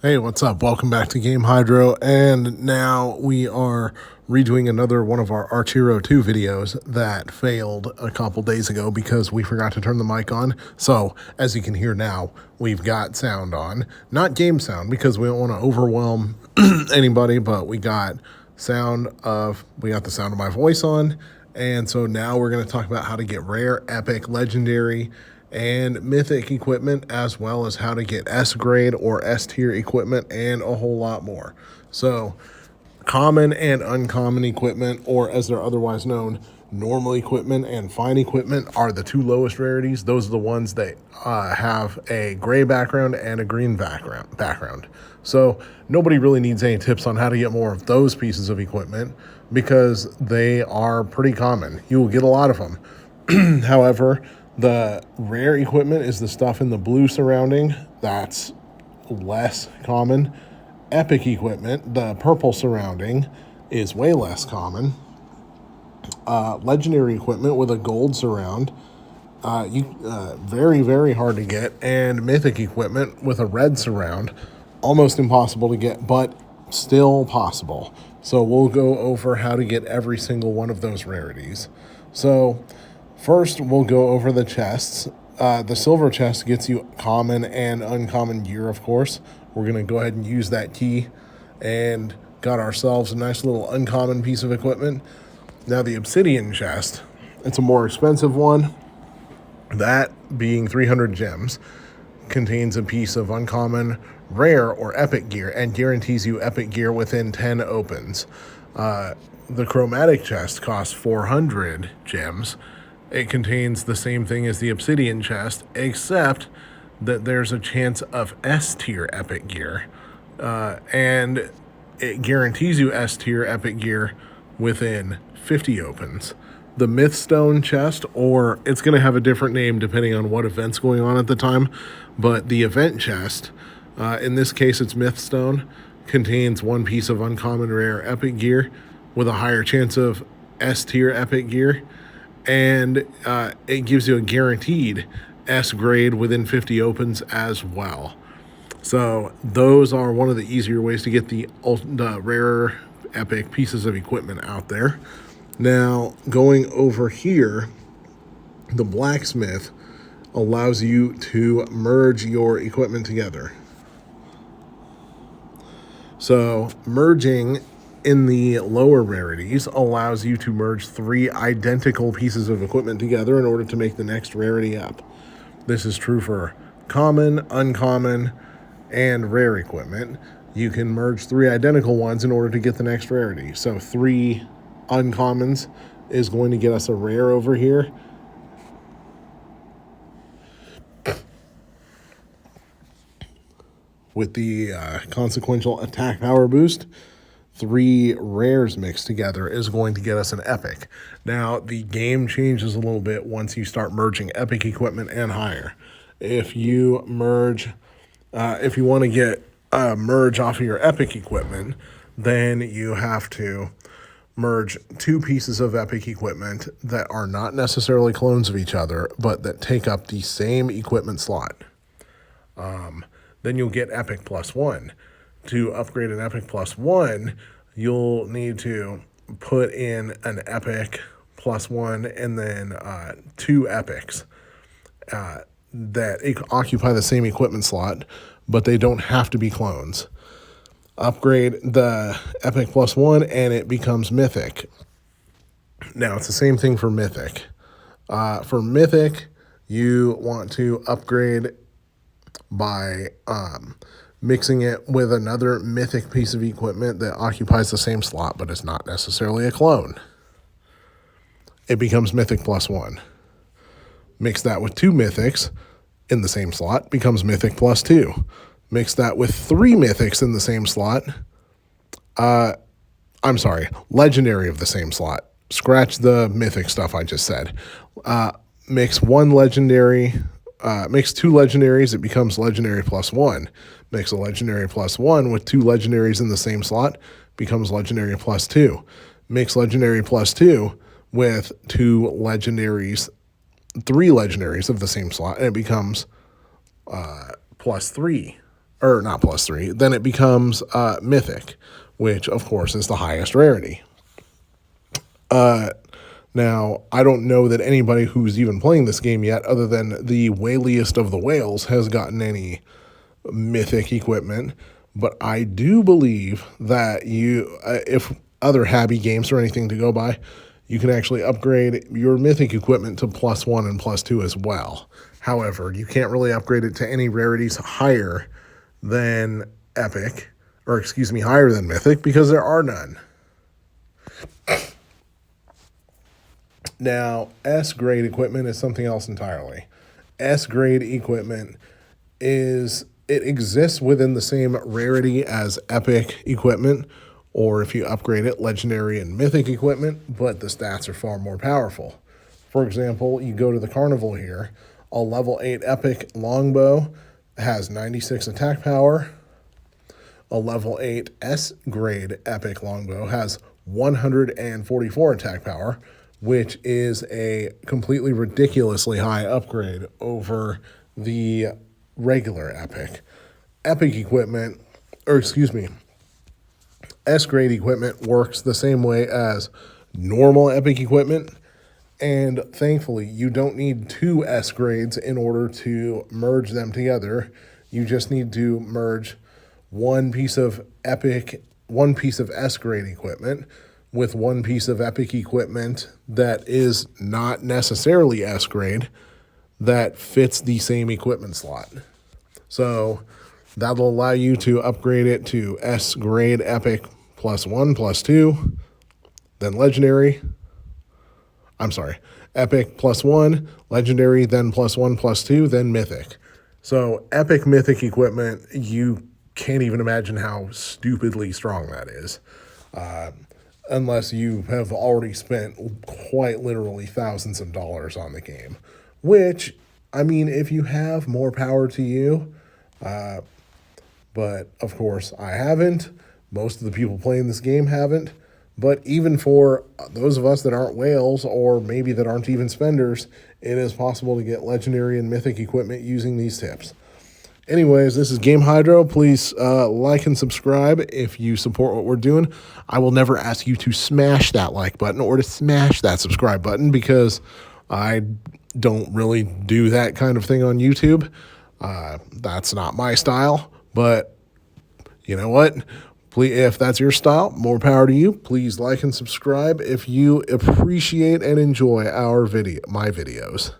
Hey, what's up? Welcome back to Game Hydro, and now we are redoing another one of our Archero 2 videos that failed a couple days ago because we forgot to turn the mic on. So, as you can hear now, we've got sound on. Not game sound because we don't want to overwhelm anybody, but we got the sound of my voice on. And so now we're going to talk about how to get rare, epic, legendary, and mythic equipment, as well as how to get S grade or S tier equipment, and a whole lot more. So, common and uncommon equipment, or as they're otherwise known, normal equipment and fine equipment, are the two lowest rarities. Those are the ones that have a gray background and a green background. So nobody really needs any tips on how to get more of those pieces of equipment because they are pretty common. You will get a lot of them. However, the rare equipment is the stuff in the blue surrounding. That's less common. Epic equipment, the purple surrounding, is way less common. Legendary equipment with a gold surround, very, very hard to get. And mythic equipment with a red surround, almost impossible to get, but still possible. So we'll go over how to get every single one of those rarities. So first, we'll go over the chests. The silver chest gets you common and uncommon gear, of course. We're going to go ahead and use that key and got ourselves a nice little uncommon piece of equipment. Now, the obsidian chest, it's a more expensive one. That, being 300 gems, contains a piece of uncommon, rare, or epic gear and guarantees you epic gear within 10 opens. The chromatic chest costs 400 gems. It contains the same thing as the obsidian chest, except that there's a chance of S tier epic gear, and it guarantees you S tier epic gear within 50 opens. The Mythstone chest, or it's going to have a different name depending on what event's going on at the time, but the event chest, in this case it's Mythstone, contains one piece of uncommon rare epic gear with a higher chance of S tier epic gear, and it gives you a guaranteed S grade within 50 opens as well. So those are one of the easier ways to get the rarer epic pieces of equipment out there. Now, going over here, the blacksmith allows you to merge your equipment together. So merging in the lower rarities allows you to merge 3 identical pieces of equipment together in order to make the next rarity up. This is true for common, uncommon, and rare equipment. You can merge 3 identical ones in order to get the next rarity. So 3 uncommons is going to get us a rare over here. With the consequential attack power boost, 3 rares mixed together is going to get us an epic. Now, the game changes a little bit once you start merging epic equipment and higher. If you merge, if you want to get a merge off of your epic equipment, then you have to merge 2 pieces of epic equipment that are not necessarily clones of each other, but that take up the same equipment slot. Then you'll get epic +1. To upgrade an epic +1, you'll need to put in an epic +1 and then 2 epics that occupy the same equipment slot, but they don't have to be clones. Upgrade the epic +1 and it becomes mythic. Now, it's the same thing for mythic. For mythic, you want to upgrade by mixing it with another mythic piece of equipment that occupies the same slot but is not necessarily a clone. It becomes mythic +1. Mix that with 2 mythics in the same slot, becomes mythic +2. Mix that with 3 mythics in the same slot. Legendary of the same slot. Scratch the mythic stuff I just said. Mix 1 legendary. Mix 2 legendaries, it becomes legendary +1. Mix a legendary +1 with 2 legendaries in the same slot, becomes legendary +2. Mix legendary +2 with 2 legendaries, 3 legendaries of the same slot, and it becomes +3 or not +3, then it becomes Mythic, which of course is the highest rarity. Now, I don't know that anybody who's even playing this game yet, other than the whaliest of the whales, has gotten any Mythic equipment. But I do believe that you, if other Habby games or anything to go by, you can actually upgrade your Mythic equipment to +1 and +2 as well. However, you can't really upgrade it to any rarities higher than Epic, or excuse me, higher than Mythic, because there are none. Now, S-grade equipment is something else entirely. S-grade equipment it exists within the same rarity as Epic equipment, or if you upgrade it, Legendary and Mythic equipment, but the stats are far more powerful. For example, you go to the Carnival here, a level 8 Epic longbow has 96 attack power. A level 8 S-grade Epic longbow has 144 attack power, which is a completely ridiculously high upgrade over the regular Epic. Epic equipment, or excuse me, S-grade equipment works the same way as normal Epic equipment, and thankfully you don't need 2 S-grades in order to merge them together. You just need to merge one piece of S-grade equipment with one piece of Epic equipment that is not necessarily S-grade that fits the same equipment slot. So that'll allow you to upgrade it to S-grade Epic +1, +2, then Legendary. Epic +1, Legendary, then +1, +2, then Mythic. So Epic Mythic equipment, you can't even imagine how stupidly strong that is. Unless you have already spent quite literally thousands of dollars on the game. Which, I mean, if you have, more power to you. But, of course, I haven't. Most of the people playing this game haven't. But even for those of us that aren't whales, or maybe that aren't even spenders, it is possible to get Legendary and Mythic equipment using these tips. Anyways, this is Game Hydro. Please like and subscribe if you support what we're doing. I will never ask you to smash that like button or to smash that subscribe button, because I don't really do that kind of thing on YouTube. That's not my style. But you know what? Please, if that's your style, more power to you. Please like and subscribe if you appreciate and enjoy my videos.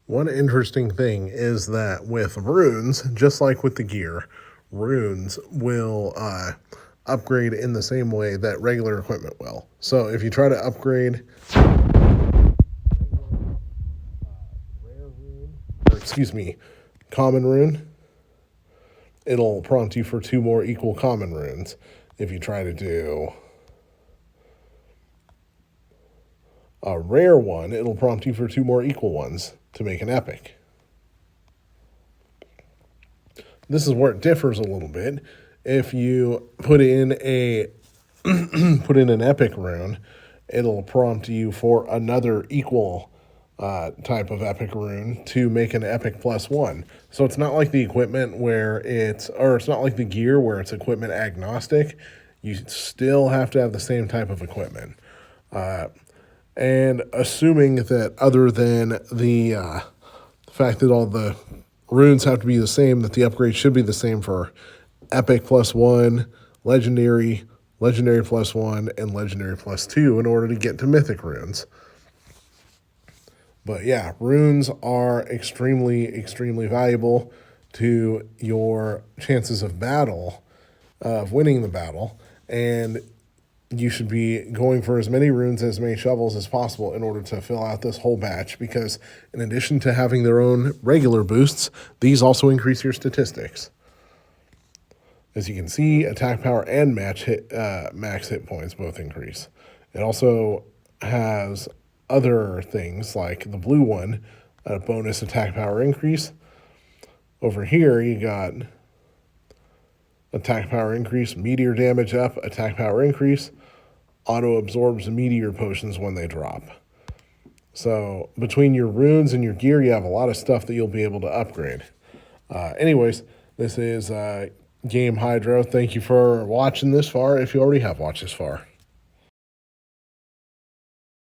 One interesting thing is that with runes, just like with the gear, runes will upgrade in the same way that regular equipment will. So if you try to upgrade common rune, it'll prompt you for 2 more equal common runes. If you try to do a rare one, it'll prompt you for 2 more equal ones to make an epic. This is where it differs a little bit. If you put in an epic rune, it'll prompt you for another equal type of epic rune to make an epic +1. So it's not like the equipment it's not like the gear where it's equipment agnostic. You still have to have the same type of equipment. And assuming that other than the fact that all the runes have to be the same, that the upgrade should be the same for Epic +1, Legendary, Legendary +1, and Legendary +2 in order to get to Mythic runes. But yeah, runes are extremely, extremely valuable to your chances of winning the battle, and you should be going for as many runes, as many shovels as possible in order to fill out this whole batch, because in addition to having their own regular boosts, these also increase your statistics. As you can see, attack power and max hit points both increase. It also has other things like the blue one, a bonus attack power increase. Over here, you got attack power increase, meteor damage up, attack power increase, auto absorbs meteor potions when they drop. So between your runes and your gear, you have a lot of stuff that you'll be able to upgrade. Anyways, this is Game Hydro. Thank you for watching this far, if you already have watched this far.